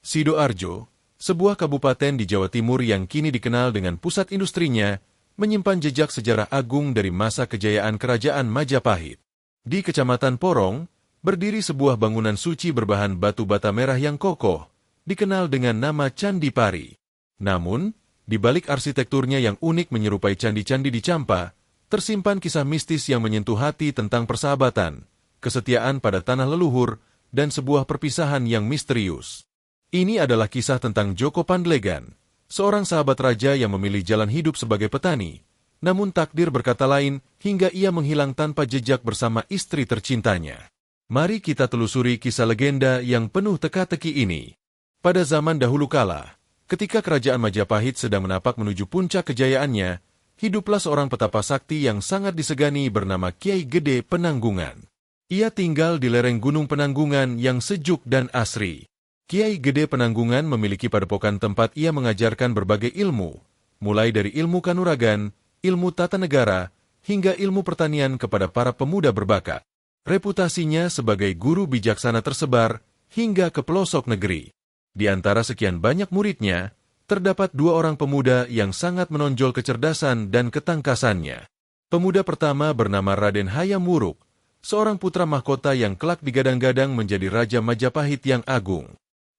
Sidoarjo, sebuah kabupaten di Jawa Timur yang kini dikenal dengan pusat industrinya, menyimpan jejak sejarah agung dari masa kejayaan Kerajaan Majapahit. Di Kecamatan Porong, berdiri sebuah bangunan suci berbahan batu bata merah yang kokoh, dikenal dengan nama Candi Pari. Namun, di balik arsitekturnya yang unik menyerupai candi-candi di Campa, tersimpan kisah mistis yang menyentuh hati tentang persahabatan, kesetiaan pada tanah leluhur, dan sebuah perpisahan yang misterius. Ini adalah kisah tentang Djoko Pandlegan, seorang sahabat raja yang memilih jalan hidup sebagai petani, namun takdir berkata lain hingga ia menghilang tanpa jejak bersama istri tercintanya. Mari kita telusuri kisah legenda yang penuh teka-teki ini. Pada zaman dahulu kala, ketika Kerajaan Majapahit sedang menapak menuju puncak kejayaannya, hiduplah seorang petapa sakti yang sangat disegani bernama Kiai Gede Penanggungan. Ia tinggal di lereng Gunung Penanggungan yang sejuk dan asri. Kiai Gede Penanggungan memiliki padepokan tempat ia mengajarkan berbagai ilmu, mulai dari ilmu kanuragan, ilmu tata negara, hingga ilmu pertanian kepada para pemuda berbakat. Reputasinya sebagai guru bijaksana tersebar hingga ke pelosok negeri. Di antara sekian banyak muridnya, terdapat 2 orang pemuda yang sangat menonjol kecerdasan dan ketangkasannya. Pemuda pertama bernama Raden Hayam Wuruk, seorang putra mahkota yang kelak digadang-gadang menjadi Raja Majapahit yang agung.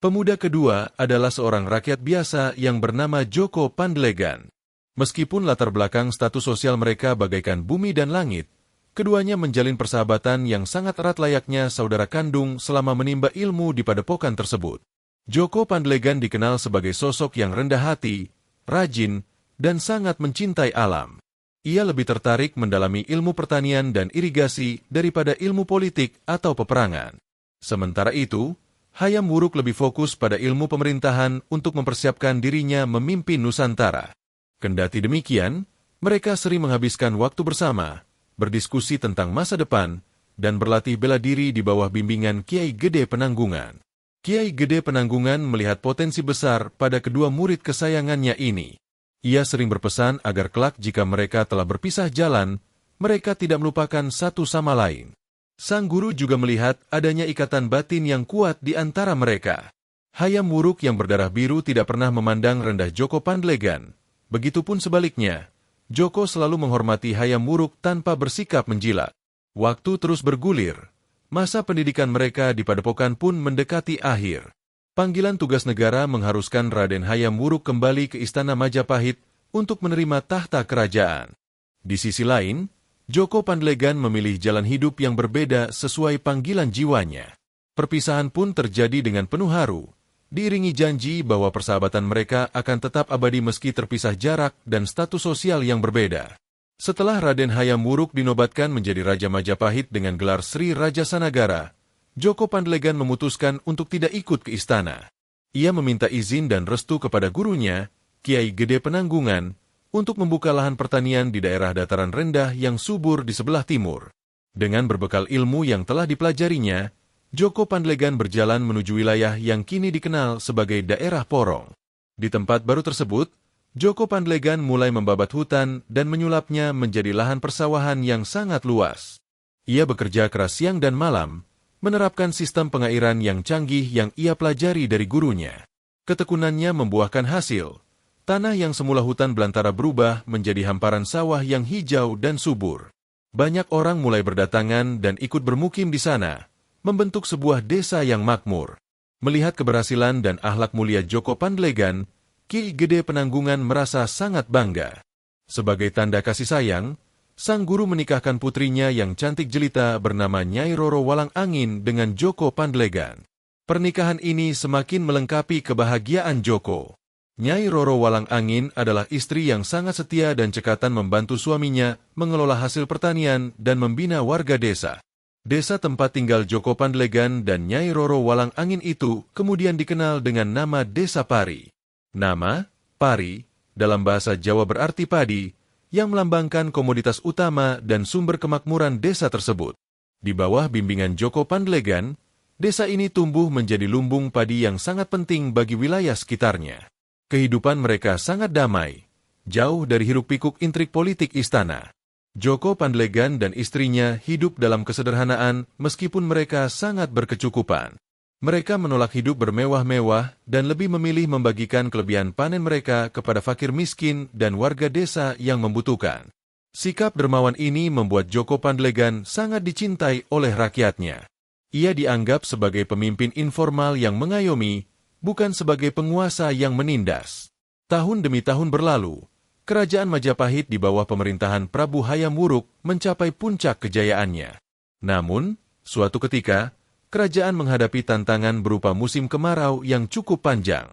Pemuda kedua adalah seorang rakyat biasa yang bernama Djoko Pandlegan. Meskipun latar belakang status sosial mereka bagaikan bumi dan langit, keduanya menjalin persahabatan yang sangat erat layaknya saudara kandung selama menimba ilmu di padepokan tersebut. Djoko Pandlegan dikenal sebagai sosok yang rendah hati, rajin, dan sangat mencintai alam. Ia lebih tertarik mendalami ilmu pertanian dan irigasi daripada ilmu politik atau peperangan. Sementara itu, Hayam Wuruk lebih fokus pada ilmu pemerintahan untuk mempersiapkan dirinya memimpin Nusantara. Kendati demikian, mereka sering menghabiskan waktu bersama, berdiskusi tentang masa depan, dan berlatih bela diri di bawah bimbingan Kiai Gede Penanggungan. Kiai Gede Penanggungan melihat potensi besar pada kedua murid kesayangannya ini. Ia sering berpesan agar kelak jika mereka telah berpisah jalan, mereka tidak melupakan satu sama lain. Sang guru juga melihat adanya ikatan batin yang kuat di antara mereka. Hayam Wuruk yang berdarah biru tidak pernah memandang rendah Djoko Pandlegan. Begitupun sebaliknya, Djoko selalu menghormati Hayam Wuruk tanpa bersikap menjilat. Waktu terus bergulir. Masa pendidikan mereka di padepokan pun mendekati akhir. Panggilan tugas negara mengharuskan Raden Hayam Wuruk kembali ke Istana Majapahit untuk menerima tahta kerajaan. Di sisi lain, Djoko Pandlegan memilih jalan hidup yang berbeda sesuai panggilan jiwanya. Perpisahan pun terjadi dengan penuh haru, diiringi janji bahwa persahabatan mereka akan tetap abadi meski terpisah jarak dan status sosial yang berbeda. Setelah Raden Hayam Wuruk dinobatkan menjadi Raja Majapahit dengan gelar Sri Raja Sanagara, Djoko Pandlegan memutuskan untuk tidak ikut ke istana. Ia meminta izin dan restu kepada gurunya, Kiai Gede Penanggungan, untuk membuka lahan pertanian di daerah dataran rendah yang subur di sebelah timur. Dengan berbekal ilmu yang telah dipelajarinya, Djoko Pandlegan berjalan menuju wilayah yang kini dikenal sebagai daerah Porong. Di tempat baru tersebut, Djoko Pandlegan mulai membabat hutan dan menyulapnya menjadi lahan persawahan yang sangat luas. Ia bekerja keras siang dan malam, menerapkan sistem pengairan yang canggih yang ia pelajari dari gurunya. Ketekunannya membuahkan hasil. Tanah yang semula hutan belantara berubah menjadi hamparan sawah yang hijau dan subur. Banyak orang mulai berdatangan dan ikut bermukim di sana, membentuk sebuah desa yang makmur. Melihat keberhasilan dan akhlak mulia Djoko Pandlegan, Kiai Gede Penanggungan merasa sangat bangga. Sebagai tanda kasih sayang, sang guru menikahkan putrinya yang cantik jelita bernama Nyai Roro Walang Angin dengan Djoko Pandlegan. Pernikahan ini semakin melengkapi kebahagiaan Djoko. Nyai Roro Walang Angin adalah istri yang sangat setia dan cekatan membantu suaminya mengelola hasil pertanian dan membina warga desa. Desa tempat tinggal Djoko Pandlegan dan Nyai Roro Walang Angin itu kemudian dikenal dengan nama Desa Pari. Nama, Pari, dalam bahasa Jawa berarti padi, yang melambangkan komoditas utama dan sumber kemakmuran desa tersebut. Di bawah bimbingan Djoko Pandlegan, desa ini tumbuh menjadi lumbung padi yang sangat penting bagi wilayah sekitarnya. Kehidupan mereka sangat damai, jauh dari hiruk-pikuk intrik politik istana. Djoko Pandlegan dan istrinya hidup dalam kesederhanaan meskipun mereka sangat berkecukupan. Mereka menolak hidup bermewah-mewah dan lebih memilih membagikan kelebihan panen mereka kepada fakir miskin dan warga desa yang membutuhkan. Sikap dermawan ini membuat Joko Pandlegan sangat dicintai oleh rakyatnya. Ia dianggap sebagai pemimpin informal yang mengayomi, bukan sebagai penguasa yang menindas. Tahun demi tahun berlalu, kerajaan Majapahit di bawah pemerintahan Prabu Hayam Wuruk mencapai puncak kejayaannya. Namun, suatu ketika, kerajaan menghadapi tantangan berupa musim kemarau yang cukup panjang.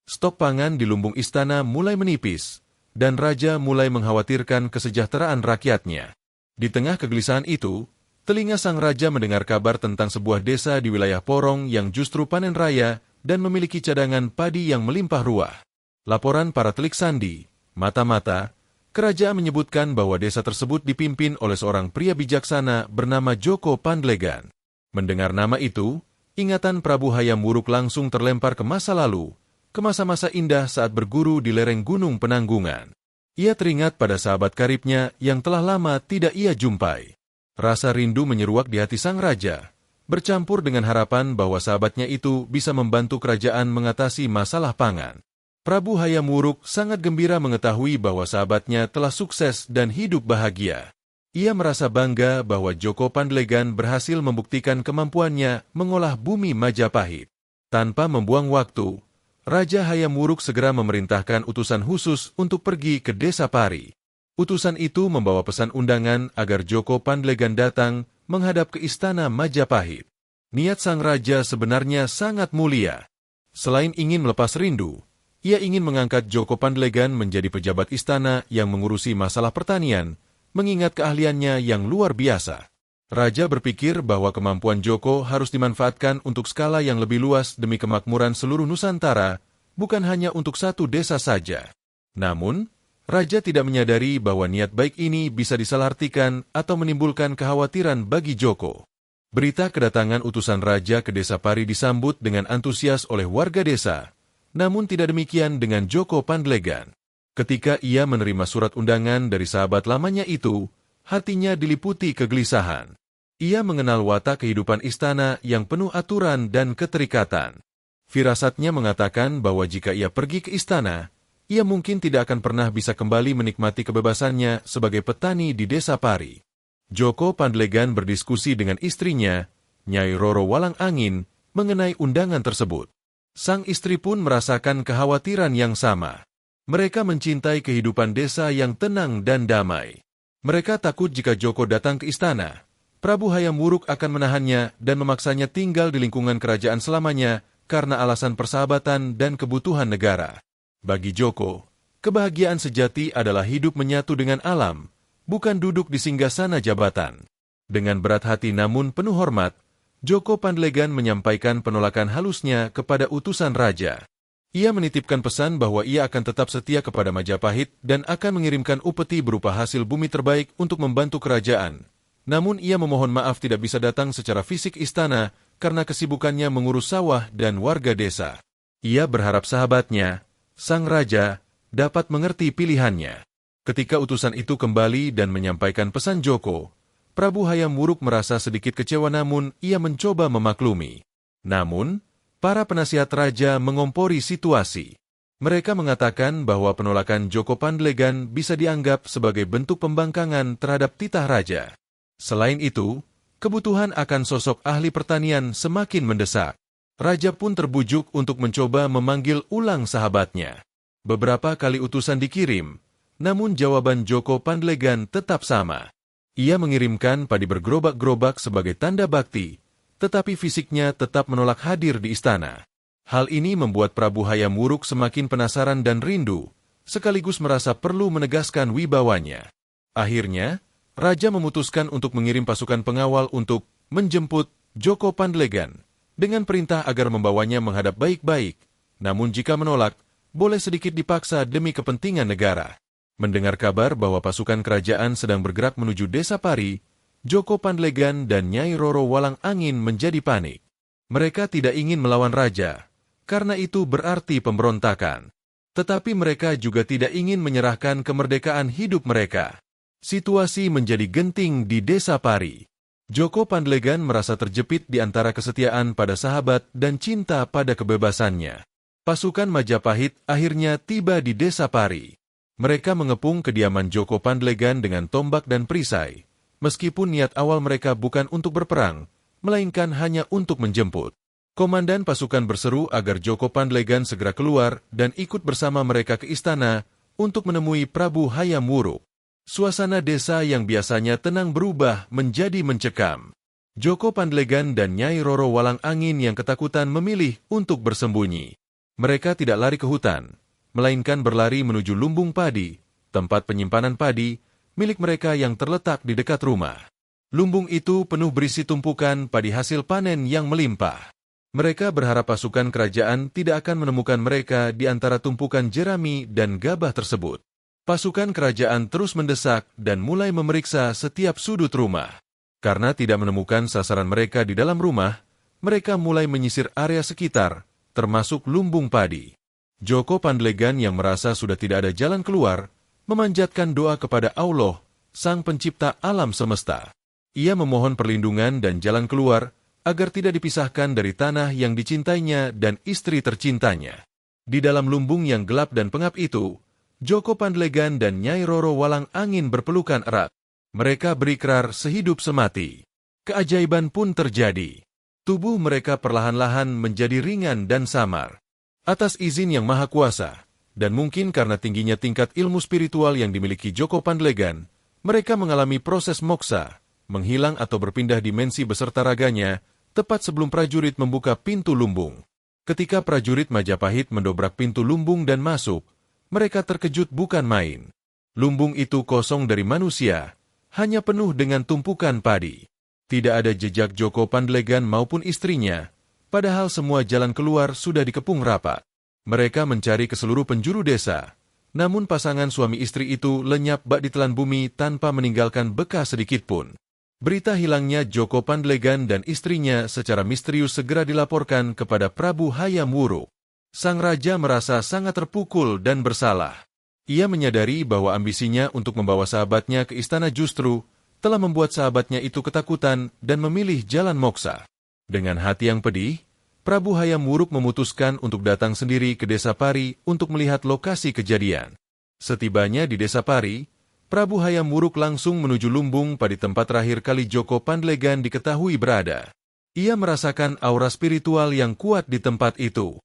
Stok pangan di lumbung istana mulai menipis, dan raja mulai mengkhawatirkan kesejahteraan rakyatnya. Di tengah kegelisahan itu, telinga sang raja mendengar kabar tentang sebuah desa di wilayah Porong yang justru panen raya dan memiliki cadangan padi yang melimpah ruah. Laporan para telik sandi, mata-mata, kerajaan menyebutkan bahwa desa tersebut dipimpin oleh seorang pria bijaksana bernama Joko Pandlegan. Mendengar nama itu, ingatan Prabu Hayam Wuruk langsung terlempar ke masa lalu, ke masa-masa indah saat berguru di lereng Gunung Penanggungan. Ia teringat pada sahabat karibnya yang telah lama tidak ia jumpai. Rasa rindu menyeruak di hati sang raja, bercampur dengan harapan bahwa sahabatnya itu bisa membantu kerajaan mengatasi masalah pangan. Prabu Hayam Wuruk sangat gembira mengetahui bahwa sahabatnya telah sukses dan hidup bahagia. Ia merasa bangga bahwa Joko Pandlegan berhasil membuktikan kemampuannya mengolah bumi Majapahit. Tanpa membuang waktu, Raja Hayam Wuruk segera memerintahkan utusan khusus untuk pergi ke desa Pari. Utusan itu membawa pesan undangan agar Joko Pandlegan datang menghadap ke istana Majapahit. Niat sang raja sebenarnya sangat mulia. Selain ingin melepas rindu, ia ingin mengangkat Joko Pandlegan menjadi pejabat istana yang mengurusi masalah pertanian, mengingat keahliannya yang luar biasa. Raja berpikir bahwa kemampuan Joko harus dimanfaatkan untuk skala yang lebih luas demi kemakmuran seluruh Nusantara, bukan hanya untuk satu desa saja. Namun, Raja tidak menyadari bahwa niat baik ini bisa disalahartikan atau menimbulkan kekhawatiran bagi Joko. Berita kedatangan utusan Raja ke desa Pari disambut dengan antusias oleh warga desa, namun tidak demikian dengan Joko Pandlegan. Ketika ia menerima surat undangan dari sahabat lamanya itu, hatinya diliputi kegelisahan. Ia mengenal watak kehidupan istana yang penuh aturan dan keterikatan. Firasatnya mengatakan bahwa jika ia pergi ke istana, ia mungkin tidak akan pernah bisa kembali menikmati kebebasannya sebagai petani di desa Pari. Joko Pandlegan berdiskusi dengan istrinya, Nyai Roro Walang Angin, mengenai undangan tersebut. Sang istri pun merasakan kekhawatiran yang sama. Mereka mencintai kehidupan desa yang tenang dan damai. Mereka takut jika Joko datang ke istana, Prabu Hayam Wuruk akan menahannya dan memaksanya tinggal di lingkungan kerajaan selamanya karena alasan persahabatan dan kebutuhan negara. Bagi Joko, kebahagiaan sejati adalah hidup menyatu dengan alam, bukan duduk di singgasana jabatan. Dengan berat hati namun penuh hormat, Joko Pandlegan menyampaikan penolakan halusnya kepada utusan raja. Ia menitipkan pesan bahwa ia akan tetap setia kepada Majapahit dan akan mengirimkan upeti berupa hasil bumi terbaik untuk membantu kerajaan. Namun ia memohon maaf tidak bisa datang secara fisik istana karena kesibukannya mengurus sawah dan warga desa. Ia berharap sahabatnya, sang raja, dapat mengerti pilihannya. Ketika utusan itu kembali dan menyampaikan pesan Joko, Prabu Hayam Wuruk merasa sedikit kecewa namun ia mencoba memaklumi. Namun, para penasihat raja mengompori situasi. Mereka mengatakan bahwa penolakan Joko Pandlegan bisa dianggap sebagai bentuk pembangkangan terhadap titah raja. Selain itu, kebutuhan akan sosok ahli pertanian semakin mendesak. Raja pun terbujuk untuk mencoba memanggil ulang sahabatnya. Beberapa kali utusan dikirim, namun jawaban Joko Pandlegan tetap sama. Ia mengirimkan padi bergerobak-gerobak sebagai tanda bakti, tetapi fisiknya tetap menolak hadir di istana. Hal ini membuat Prabu Hayam Wuruk semakin penasaran dan rindu, sekaligus merasa perlu menegaskan wibawanya. Akhirnya, Raja memutuskan untuk mengirim pasukan pengawal untuk menjemput Joko Pandlegan, dengan perintah agar membawanya menghadap baik-baik, namun jika menolak, boleh sedikit dipaksa demi kepentingan negara. Mendengar kabar bahwa pasukan kerajaan sedang bergerak menuju desa Pari, Joko Pandlegan dan Nyai Roro Walang Angin menjadi panik. Mereka tidak ingin melawan raja, karena itu berarti pemberontakan. Tetapi mereka juga tidak ingin menyerahkan kemerdekaan hidup mereka. Situasi menjadi genting di desa Pari. Joko Pandlegan merasa terjepit di antara kesetiaan pada sahabat dan cinta pada kebebasannya. Pasukan Majapahit akhirnya tiba di Desa Pari. Mereka mengepung kediaman Joko Pandlegan dengan tombak dan perisai, meskipun niat awal mereka bukan untuk berperang, melainkan hanya untuk menjemput. Komandan pasukan berseru agar Joko Pandlegan segera keluar dan ikut bersama mereka ke istana untuk menemui Prabu Hayam Wuruk. Suasana desa yang biasanya tenang berubah menjadi mencekam. Joko Pandlegan dan Nyai Roro Walang Angin yang ketakutan memilih untuk bersembunyi. Mereka tidak lari ke hutan, melainkan berlari menuju lumbung padi, tempat penyimpanan padi, milik mereka yang terletak di dekat rumah. Lumbung itu penuh berisi tumpukan padi hasil panen yang melimpah. Mereka berharap pasukan kerajaan tidak akan menemukan mereka di antara tumpukan jerami dan gabah tersebut. Pasukan kerajaan terus mendesak dan mulai memeriksa setiap sudut rumah. Karena tidak menemukan sasaran mereka di dalam rumah, mereka mulai menyisir area sekitar, termasuk lumbung padi. Joko Pandlegan yang merasa sudah tidak ada jalan keluar, memanjatkan doa kepada Allah, Sang Pencipta alam semesta. Ia memohon perlindungan dan jalan keluar, agar tidak dipisahkan dari tanah yang dicintainya dan istri tercintanya. Di dalam lumbung yang gelap dan pengap itu, Joko Pandlegan dan Nyai Roro Walang Angin berpelukan erat. Mereka berikrar sehidup semati. Keajaiban pun terjadi. Tubuh mereka perlahan-lahan menjadi ringan dan samar. Atas izin yang maha kuasa, dan mungkin karena tingginya tingkat ilmu spiritual yang dimiliki Joko Pandlegan, mereka mengalami proses moksa, menghilang atau berpindah dimensi beserta raganya, tepat sebelum prajurit membuka pintu lumbung. Ketika prajurit Majapahit mendobrak pintu lumbung dan masuk, mereka terkejut bukan main. Lumbung itu kosong dari manusia, hanya penuh dengan tumpukan padi. Tidak ada jejak Joko Pandlegan maupun istrinya, padahal semua jalan keluar sudah dikepung rapat. Mereka mencari ke seluruh penjuru desa, namun pasangan suami istri itu lenyap bak ditelan bumi tanpa meninggalkan bekas sedikitpun. Berita hilangnya Joko Pandlegan dan istrinya secara misterius segera dilaporkan kepada Prabu Hayam Wuruk. Sang raja merasa sangat terpukul dan bersalah. Ia menyadari bahwa ambisinya untuk membawa sahabatnya ke istana justru telah membuat sahabatnya itu ketakutan dan memilih jalan moksa. Dengan hati yang pedih, Prabu Hayam Wuruk memutuskan untuk datang sendiri ke Desa Pari untuk melihat lokasi kejadian. Setibanya di Desa Pari, Prabu Hayam Wuruk langsung menuju lumbung pada tempat terakhir kali Joko Pandlegan diketahui berada. Ia merasakan aura spiritual yang kuat di tempat itu.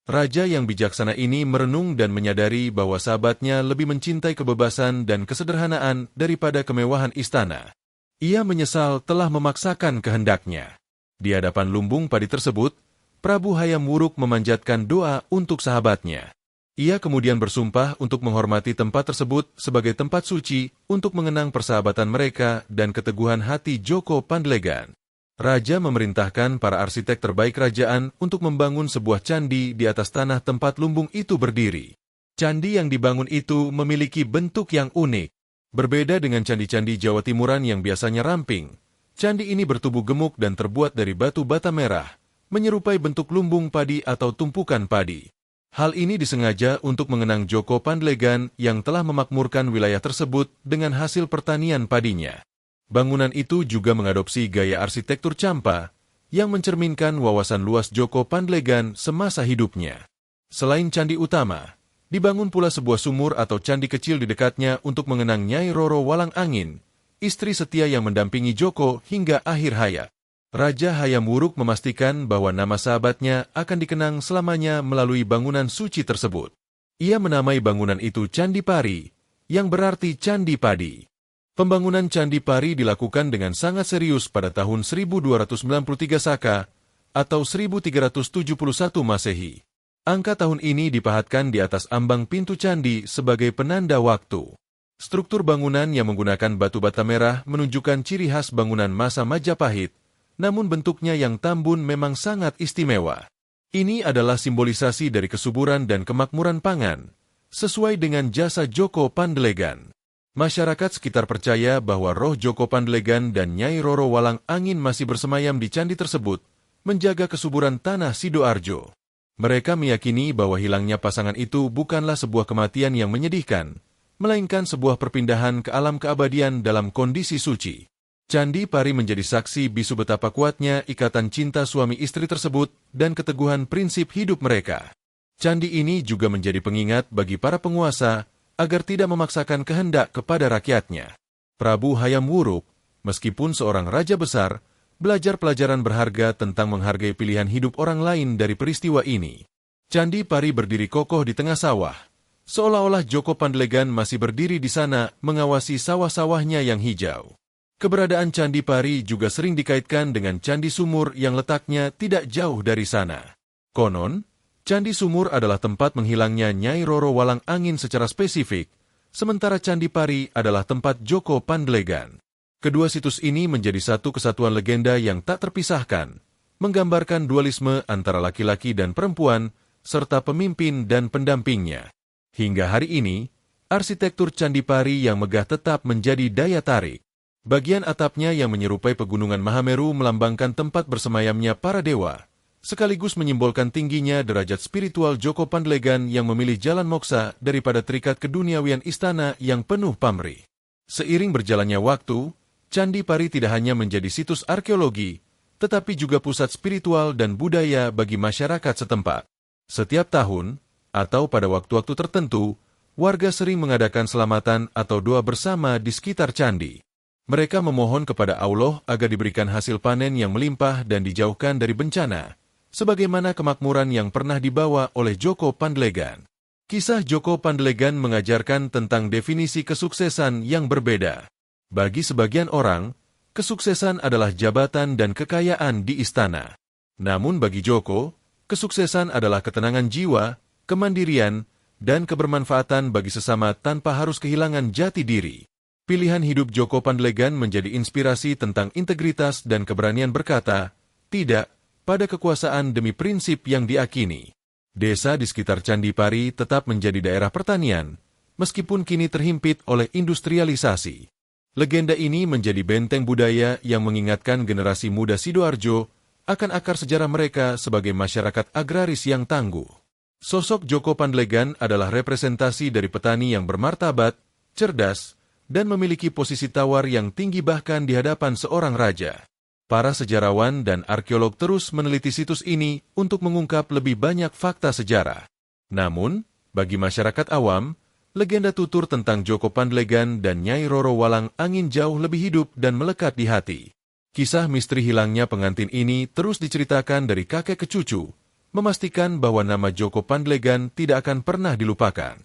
Raja yang bijaksana ini merenung dan menyadari bahwa sahabatnya lebih mencintai kebebasan dan kesederhanaan daripada kemewahan istana. Ia menyesal telah memaksakan kehendaknya. Di hadapan lumbung padi tersebut, Prabu Hayam Wuruk memanjatkan doa untuk sahabatnya. Ia kemudian bersumpah untuk menghormati tempat tersebut sebagai tempat suci untuk mengenang persahabatan mereka dan keteguhan hati Joko Pandlegan. Raja memerintahkan para arsitek terbaik kerajaan untuk membangun sebuah candi di atas tanah tempat lumbung itu berdiri. Candi yang dibangun itu memiliki bentuk yang unik. Berbeda dengan candi-candi Jawa Timuran yang biasanya ramping, candi ini bertubuh gemuk dan terbuat dari batu bata merah, menyerupai bentuk lumbung padi atau tumpukan padi. Hal ini disengaja untuk mengenang Joko Pandlegan yang telah memakmurkan wilayah tersebut dengan hasil pertanian padinya. Bangunan itu juga mengadopsi gaya arsitektur Champa yang mencerminkan wawasan luas Joko Pandlegan semasa hidupnya. Selain candi utama, dibangun pula sebuah sumur atau candi kecil di dekatnya untuk mengenang Nyai Roro Walang Angin, istri setia yang mendampingi Joko hingga akhir hayat. Raja Hayam Wuruk memastikan bahwa nama sahabatnya akan dikenang selamanya melalui bangunan suci tersebut. Ia menamai bangunan itu Candi Pari, yang berarti Candi Padi. Pembangunan Candi Pari dilakukan dengan sangat serius pada tahun 1293 Saka atau 1371 Masehi. Angka tahun ini dipahatkan di atas ambang pintu candi sebagai penanda waktu. Struktur bangunan yang menggunakan batu bata merah menunjukkan ciri khas bangunan masa Majapahit, namun bentuknya yang tambun memang sangat istimewa. Ini adalah simbolisasi dari kesuburan dan kemakmuran pangan, sesuai dengan jasa Joko Pandlegan. Masyarakat sekitar percaya bahwa roh Joko Pandlegan dan Nyai Roro Walang Angin masih bersemayam di candi tersebut, menjaga kesuburan tanah Sidoarjo. Mereka meyakini bahwa hilangnya pasangan itu bukanlah sebuah kematian yang menyedihkan, melainkan sebuah perpindahan ke alam keabadian dalam kondisi suci. Candi Pari menjadi saksi bisu betapa kuatnya ikatan cinta suami istri tersebut dan keteguhan prinsip hidup mereka. Candi ini juga menjadi pengingat bagi para penguasa agar tidak memaksakan kehendak kepada rakyatnya. Prabu Hayam Wuruk, meskipun seorang raja besar, belajar pelajaran berharga tentang menghargai pilihan hidup orang lain dari peristiwa ini. Candi Pari berdiri kokoh di tengah sawah, seolah-olah Joko Pandelegan masih berdiri di sana mengawasi sawah-sawahnya yang hijau. Keberadaan Candi Pari juga sering dikaitkan dengan Candi Sumur yang letaknya tidak jauh dari sana. Konon, Candi Sumur adalah tempat menghilangnya Nyai Roro Walang Angin secara spesifik, sementara Candi Pari adalah tempat Joko Pandelegan. Kedua situs ini menjadi satu kesatuan legenda yang tak terpisahkan, menggambarkan dualisme antara laki-laki dan perempuan, serta pemimpin dan pendampingnya. Hingga hari ini, arsitektur Candi Pari yang megah tetap menjadi daya tarik. Bagian atapnya yang menyerupai pegunungan Mahameru melambangkan tempat bersemayamnya para dewa, sekaligus menyimbolkan tingginya derajat spiritual Joko Pandelegan yang memilih jalan moksa daripada terikat keduniawian istana yang penuh pamrih. Seiring berjalannya waktu, Candi Pari tidak hanya menjadi situs arkeologi, tetapi juga pusat spiritual dan budaya bagi masyarakat setempat. Setiap tahun, atau pada waktu-waktu tertentu, warga sering mengadakan selamatan atau doa bersama di sekitar candi. Mereka memohon kepada Allah agar diberikan hasil panen yang melimpah dan dijauhkan dari bencana, sebagaimana kemakmuran yang pernah dibawa oleh Joko Pandelegan. Kisah Joko Pandelegan mengajarkan tentang definisi kesuksesan yang berbeda. Bagi sebagian orang, kesuksesan adalah jabatan dan kekayaan di istana. Namun bagi Joko, kesuksesan adalah ketenangan jiwa, kemandirian, dan kebermanfaatan bagi sesama tanpa harus kehilangan jati diri. Pilihan hidup Joko Pandelegan menjadi inspirasi tentang integritas dan keberanian berkata, tidak, pada kekuasaan demi prinsip yang diakini. Desa di sekitar Candi Pari tetap menjadi daerah pertanian, meskipun kini terhimpit oleh industrialisasi. Legenda ini menjadi benteng budaya yang mengingatkan generasi muda Sidoarjo akan akar sejarah mereka sebagai masyarakat agraris yang tangguh. Sosok Joko Pandelegan adalah representasi dari petani yang bermartabat, cerdas, dan memiliki posisi tawar yang tinggi bahkan di hadapan seorang raja. Para sejarawan dan arkeolog terus meneliti situs ini untuk mengungkap lebih banyak fakta sejarah. Namun, bagi masyarakat awam, legenda tutur tentang Joko Pandelegan dan Nyai Roro Walang Angin jauh lebih hidup dan melekat di hati. Kisah misteri hilangnya pengantin ini terus diceritakan dari kakek ke cucu, memastikan bahwa nama Joko Pandelegan tidak akan pernah dilupakan.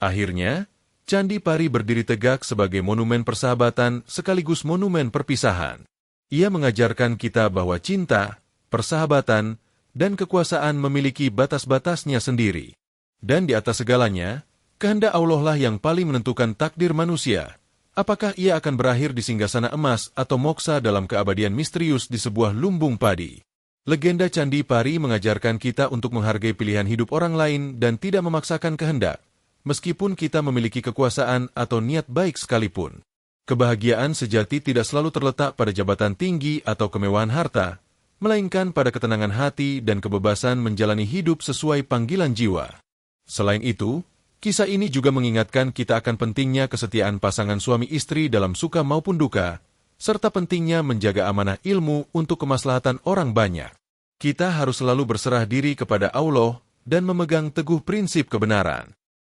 Akhirnya, Candi Pari berdiri tegak sebagai monumen persahabatan sekaligus monumen perpisahan. Ia mengajarkan kita bahwa cinta, persahabatan, dan kekuasaan memiliki batas-batasnya sendiri. Dan di atas segalanya, kehendak Allah lah yang paling menentukan takdir manusia. Apakah ia akan berakhir di singgasana emas atau moksa dalam keabadian misterius di sebuah lumbung padi. Legenda Candi Pari mengajarkan kita untuk menghargai pilihan hidup orang lain dan tidak memaksakan kehendak, meskipun kita memiliki kekuasaan atau niat baik sekalipun. Kebahagiaan sejati tidak selalu terletak pada jabatan tinggi atau kemewahan harta, melainkan pada ketenangan hati dan kebebasan menjalani hidup sesuai panggilan jiwa. Selain itu, kisah ini juga mengingatkan kita akan pentingnya kesetiaan pasangan suami istri dalam suka maupun duka, serta pentingnya menjaga amanah ilmu untuk kemaslahatan orang banyak. Kita harus selalu berserah diri kepada Allah dan memegang teguh prinsip kebenaran.